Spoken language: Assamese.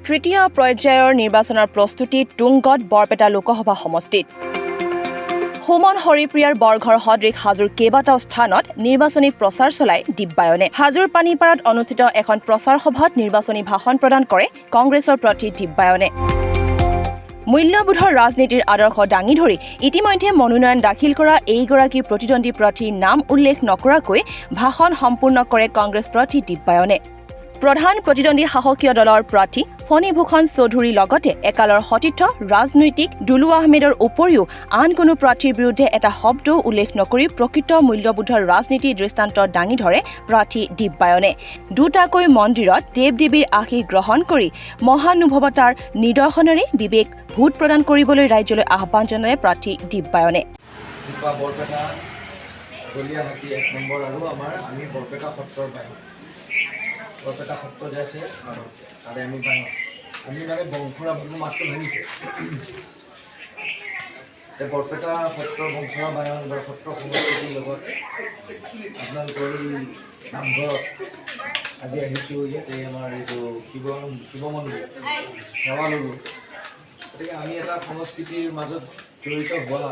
তৃতীয় পৰ্যায়ৰ নিৰ্বাচনৰ প্ৰস্তুতি তুংগত বৰপেটা লোকসভা সমষ্টিত হোমন হৰিপ্ৰিয়াৰ বৰঘৰ সদৃশ হাজোৰ কেইবাটাও স্থানত নিৰ্বাচনী প্ৰচাৰ চলাই দিব্যায়নে হাজোৰ পানীপাৰাত অনুষ্ঠিত এখন প্ৰচাৰ সভাত নিৰ্বাচনী ভাষণ প্ৰদান কৰে কংগ্ৰেছৰ প্ৰাৰ্থী দিব্যায়নে মূল্যবোধৰ ৰাজনীতিৰ আদৰ্শ দাঙি ধৰি ইতিমধ্যে মনোনয়ন দাখিল কৰা এইগৰাকী প্ৰতিদ্বন্দ্বী প্ৰাৰ্থীৰ নাম উল্লেখ নকৰাকৈ ভাষণ সম্পূৰ্ণ কৰে কংগ্ৰেছ প্ৰাৰ্থী দিব্যায়নে প্ৰধান প্ৰতিদ্বন্দ্বী শাসকীয় দলৰ প্ৰাৰ্থী ফণীভূষণ চৌধুৰীৰ লগতে একালৰ সতীৰ্থ ৰাজনৈতিক দুলু আহমেদৰ উপৰিও আন কোনো প্ৰাৰ্থীৰ বিৰুদ্ধে এটা শব্দও উল্লেখ নকৰি প্ৰকৃত মূল্যবোধৰ ৰাজনীতিৰ দৃষ্টান্ত দাঙি ধৰে প্ৰাৰ্থী দিব্যায়নে দুটাকৈ মন্দিৰত দেৱ দেৱীৰ আশীষ গ্ৰহণ কৰি মহানুভৱতাৰ নিদৰ্শনেৰে বিবেক ভোট প্ৰদান কৰিবলৈ ৰাজ্যলৈ আহ্বান জনালে প্ৰাৰ্থী দিব্যায়নে বৰপেটা সত্ৰ যে আছে তাতে আমি পাওঁ আমি মানে বংশৰা মাতটো ভাঙিছে বৰপেটা সত্ৰ বংশৰা বায়ন বা সত্ৰ সংস্কৃতিৰ লগত আপোনালোকৰ নামঘৰত আজি আহিছোঁ ইয়াতে আমাৰ এইটো শিৱ মন্দিৰ সেৱা ল'লোঁ গতিকে আমি এটা সংস্কৃতিৰ মাজত জড়িত হোৱা